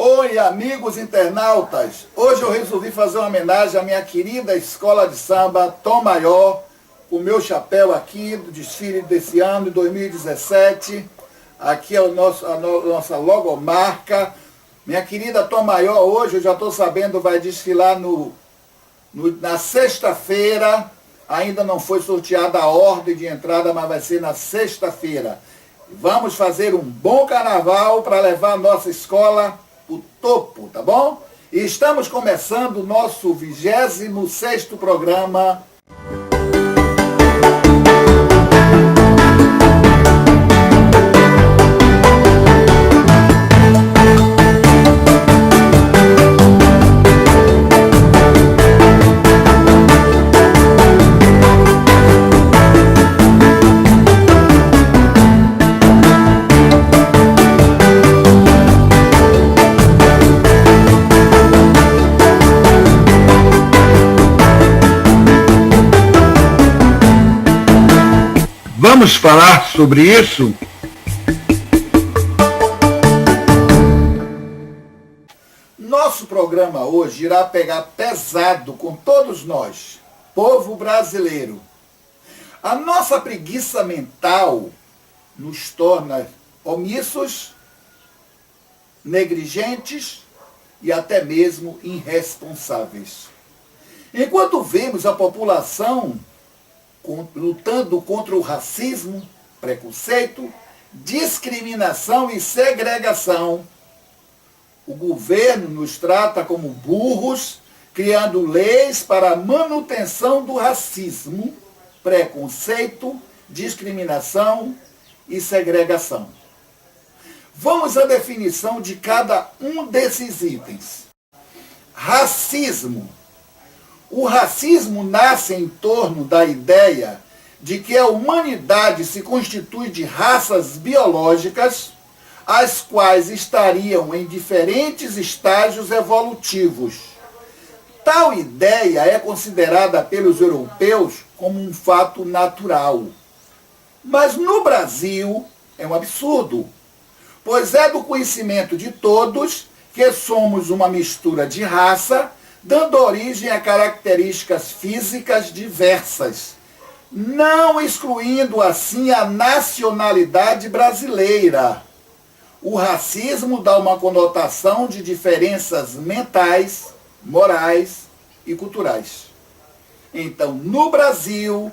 Oi, amigos internautas! Hoje eu resolvi fazer uma homenagem à minha querida escola de samba Tom Maior, com o meu chapéu aqui do desfile desse ano, de 2017. Aqui é a nossa logomarca. Minha querida Tom Maior, hoje eu já estou sabendo, vai desfilar na sexta-feira. Ainda não foi sorteada a ordem de entrada, mas vai ser na sexta-feira. Vamos fazer um bom carnaval para levar a nossa escola o topo, tá bom? E estamos começando o nosso 26º programa. Vamos falar sobre isso? Nosso programa hoje irá pegar pesado com todos nós, povo brasileiro. A nossa preguiça mental nos torna omissos, negligentes e até mesmo irresponsáveis. Enquanto vemos a população lutando contra o racismo, preconceito, discriminação e segregação, o governo nos trata como burros, criando leis para a manutenção do racismo, preconceito, discriminação e segregação. Vamos à definição de cada um desses itens. Racismo. O racismo nasce em torno da ideia de que a humanidade se constitui de raças biológicas, as quais estariam em diferentes estágios evolutivos. Tal ideia é considerada pelos europeus como um fato natural. Mas no Brasil é um absurdo, pois é do conhecimento de todos que somos uma mistura de raça, dando origem a características físicas diversas, não excluindo assim a nacionalidade brasileira. O racismo dá uma conotação de diferenças mentais, morais e culturais. Então, no Brasil,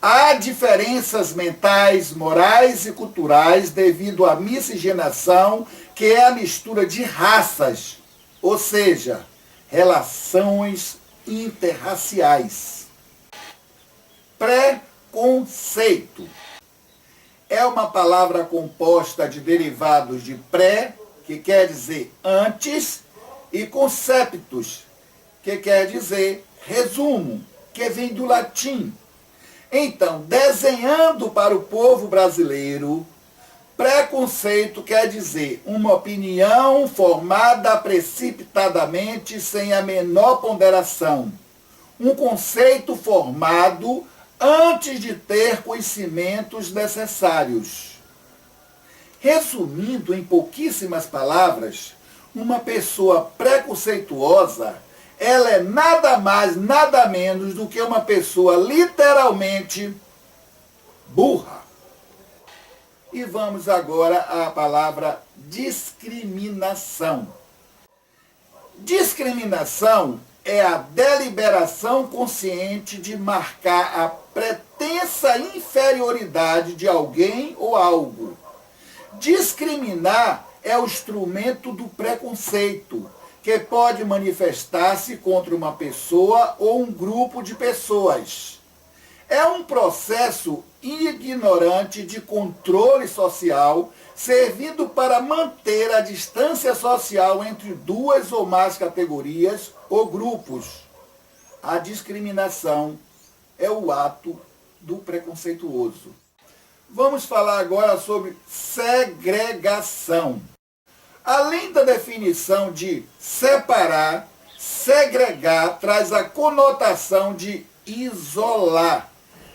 há diferenças mentais, morais e culturais devido à miscigenação, que é a mistura de raças, ou seja, relações interraciais. Preconceito é uma palavra composta de derivados de pré, que quer dizer antes, e conceptus, que quer dizer resumo, que vem do latim. Então, desenhando para o povo brasileiro, preconceito quer dizer uma opinião formada precipitadamente, sem a menor ponderação. Um conceito formado antes de ter conhecimentos necessários. Resumindo em pouquíssimas palavras, uma pessoa preconceituosa, ela é nada mais, nada menos do que uma pessoa literalmente burra. E vamos agora à palavra discriminação. Discriminação é a deliberação consciente de marcar a pretensa inferioridade de alguém ou algo. Discriminar é o instrumento do preconceito, que pode manifestar-se contra uma pessoa ou um grupo de pessoas. É um processo ignorante de controle social, servindo para manter a distância social entre duas ou mais categorias ou grupos. A discriminação é o ato do preconceituoso. Vamos falar agora sobre segregação. Além da definição de separar, segregar traz a conotação de isolar,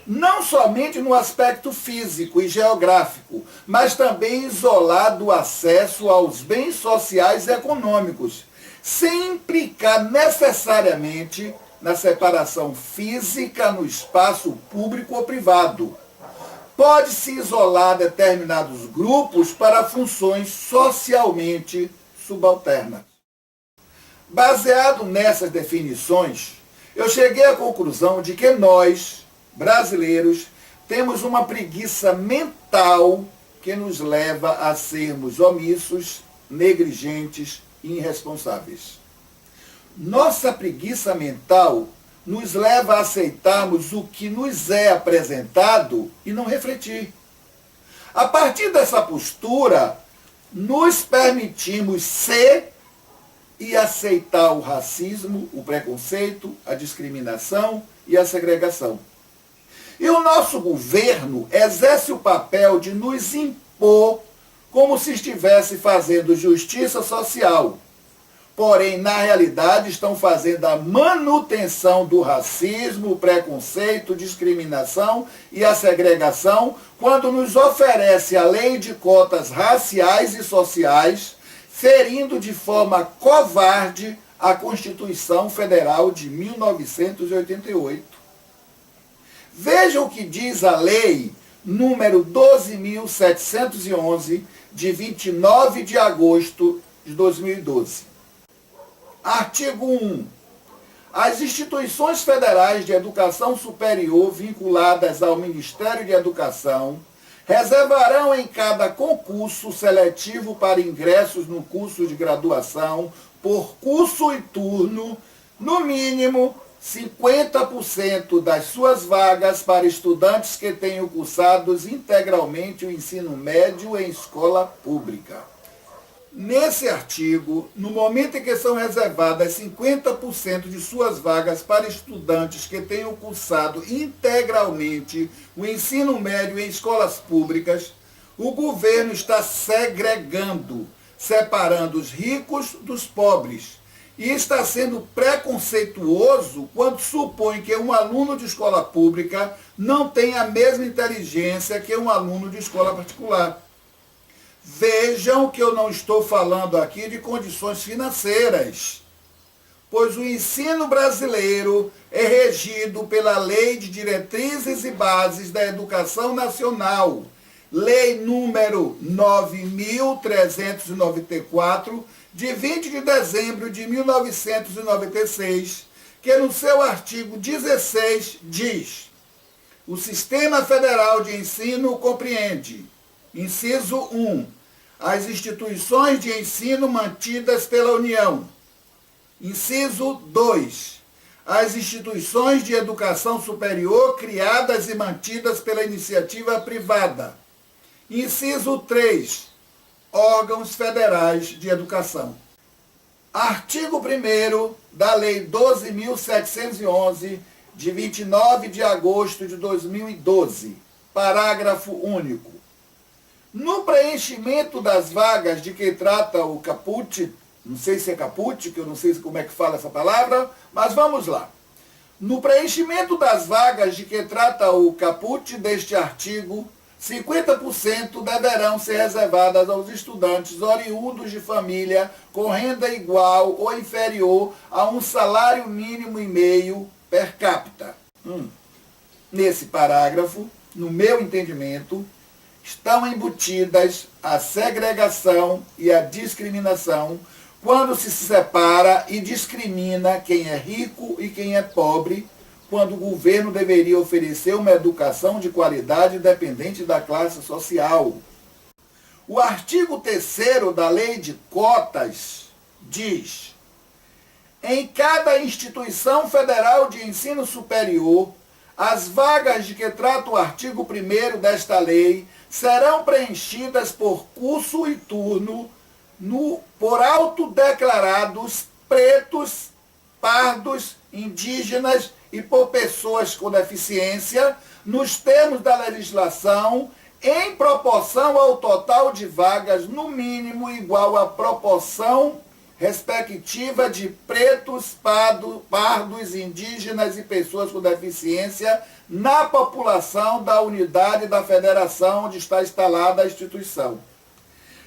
não somente no aspecto físico e geográfico, mas também isolar do acesso aos bens sociais e econômicos, sem implicar necessariamente na separação física no espaço público ou privado. Pode-se isolar determinados grupos para funções socialmente subalternas. Baseado nessas definições, eu cheguei à conclusão de que nós, brasileiros, temos uma preguiça mental que nos leva a sermos omissos, negligentes e irresponsáveis. Nossa preguiça mental nos leva a aceitarmos o que nos é apresentado e não refletir. A partir dessa postura, nos permitimos ser e aceitar o racismo, o preconceito, a discriminação e a segregação. E o nosso governo exerce o papel de nos impor como se estivesse fazendo justiça social. Porém, na realidade, estão fazendo a manutenção do racismo, o preconceito, discriminação e a segregação, quando nos oferece a lei de cotas raciais e sociais, ferindo de forma covarde a Constituição Federal de 1988. Veja o que diz a lei número 12.711, de 29 de agosto de 2012. Artigo 1. As instituições federais de educação superior vinculadas ao Ministério de Educação reservarão em cada concurso seletivo para ingressos no curso de graduação, por curso e turno, no mínimo 50% das suas vagas para estudantes que tenham cursado integralmente o ensino médio em escola pública. Nesse artigo, no momento em que são reservadas 50% de suas vagas para estudantes que tenham cursado integralmente o ensino médio em escolas públicas, o governo está segregando, separando os ricos dos pobres, e está sendo preconceituoso quando supõe que um aluno de escola pública não tem a mesma inteligência que um aluno de escola particular. Vejam que eu não estou falando aqui de condições financeiras, pois o ensino brasileiro é regido pela Lei de Diretrizes e Bases da Educação Nacional, Lei número 9.394, de 20 de dezembro de 1996, que no seu artigo 16 diz: o Sistema Federal de Ensino compreende, inciso 1, as instituições de ensino mantidas pela União. Inciso 2, as instituições de educação superior criadas e mantidas pela iniciativa privada. Inciso 3, órgãos federais de educação. Artigo 1º da Lei 12.711, de 29 de agosto de 2012, parágrafo único. No preenchimento das vagas de que trata o caput, não sei se é caput, que eu não sei como é que fala essa palavra, mas vamos lá. No preenchimento das vagas de que trata o caput deste artigo, 50% deverão ser reservadas aos estudantes oriundos de família com renda igual ou inferior a um salário mínimo e meio per capita. Nesse parágrafo, no meu entendimento, estão embutidas a segregação e a discriminação quando se separa e discrimina quem é rico e quem é pobre, quando o governo deveria oferecer uma educação de qualidade independente da classe social. O artigo 3º da Lei de Cotas diz: em cada instituição federal de ensino superior, as vagas de que trata o artigo 1º desta lei serão preenchidas por curso e turno por autodeclarados pretos, pardos, indígenas e por pessoas com deficiência, nos termos da legislação, em proporção ao total de vagas, no mínimo igual à proporção respectiva de pretos, pardos, indígenas e pessoas com deficiência na população da unidade da federação onde está instalada a instituição.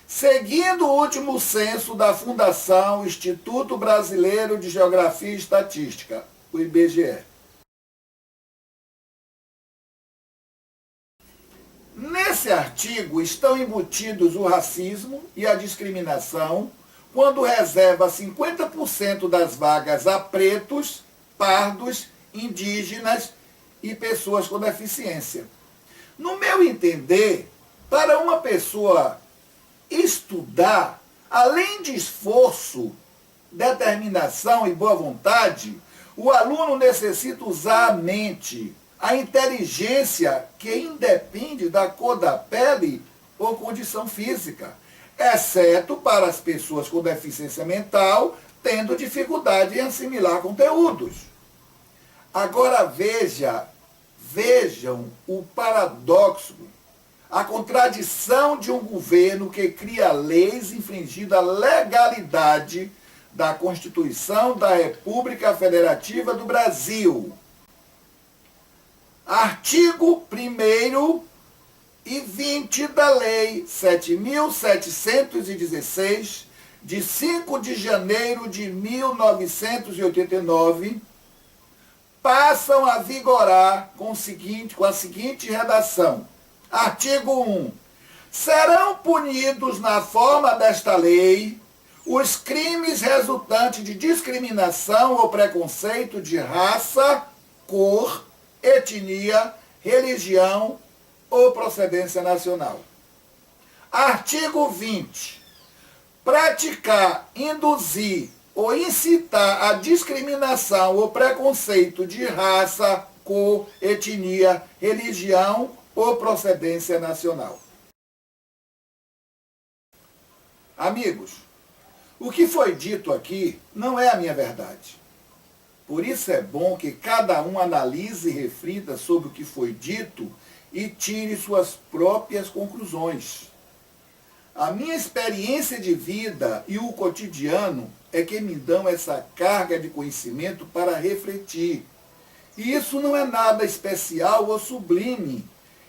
Seguindo o último censo da Fundação Instituto Brasileiro de Geografia e Estatística, o IBGE. Nesse artigo estão embutidos o racismo e a discriminação, quando reserva 50% das vagas a pretos, pardos, indígenas e pessoas com deficiência. No meu entender, para uma pessoa estudar, além de esforço, determinação e boa vontade, o aluno necessita usar a mente, a inteligência que independe da cor da pele ou condição física, exceto para as pessoas com deficiência mental, tendo dificuldade em assimilar conteúdos. Agora vejam o paradoxo, a contradição de um governo que cria leis infringindo a legalidade da Constituição da República Federativa do Brasil. Artigo 1º e 20 da Lei 7.716, de 5 de janeiro de 1989, passam a vigorar com a seguinte redação. Artigo 1. Serão punidos na forma desta lei os crimes resultantes de discriminação ou preconceito de raça, cor, etnia, religião ou procedência nacional. Artigo 20. Praticar, induzir ou incitar a discriminação ou preconceito de raça, cor, etnia, religião ou procedência nacional. Amigos, o que foi dito aqui não é a minha verdade. Por isso é bom que cada um analise e reflita sobre o que foi dito e tire suas próprias conclusões. A minha experiência de vida e o cotidiano é que me dão essa carga de conhecimento para refletir. E isso não é nada especial ou sublime,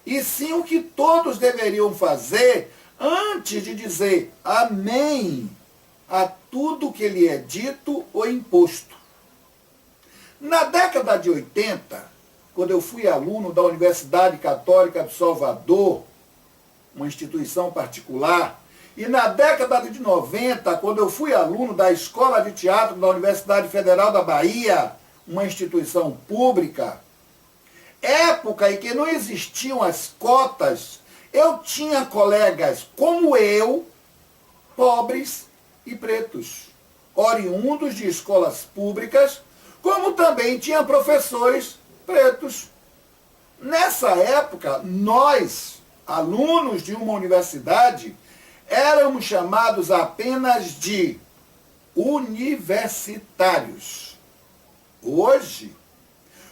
e sim o que todos deveriam fazer antes de dizer amém a tudo que lhe é dito ou imposto. Na década de 80, quando eu fui aluno da Universidade Católica de Salvador, uma instituição particular, e na década de 90, quando eu fui aluno da Escola de Teatro da Universidade Federal da Bahia, uma instituição pública, época em que não existiam as cotas, eu tinha colegas como eu, pobres e pretos, oriundos de escolas públicas, como também tinha professores pretos. Nessa época, nós, alunos de uma universidade, éramos chamados apenas de universitários. Hoje,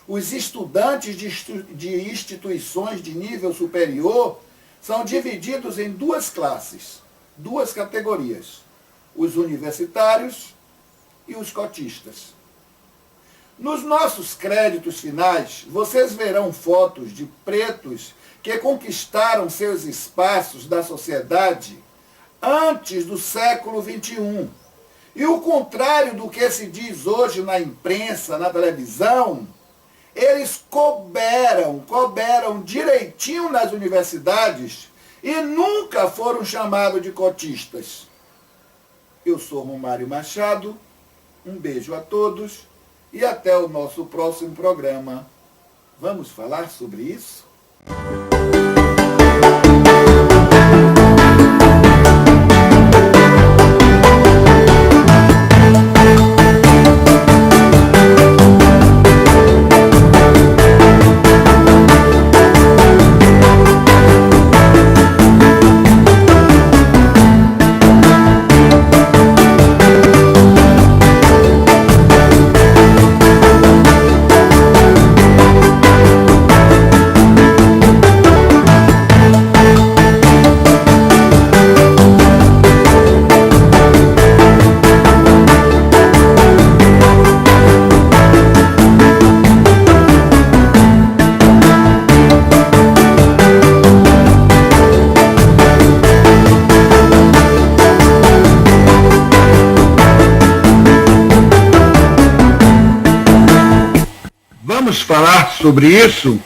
os estudantes de instituições de nível superior são divididos em duas classes, duas categorias, os universitários e os cotistas. Nos nossos créditos finais, vocês verão fotos de pretos que conquistaram seus espaços da sociedade antes do século XXI. E o contrário do que se diz hoje na imprensa, na televisão, eles couberam direitinho nas universidades e nunca foram chamados de cotistas. Eu sou Romário Machado, um beijo a todos e até o nosso próximo programa. Vamos falar sobre isso? vamos falar sobre isso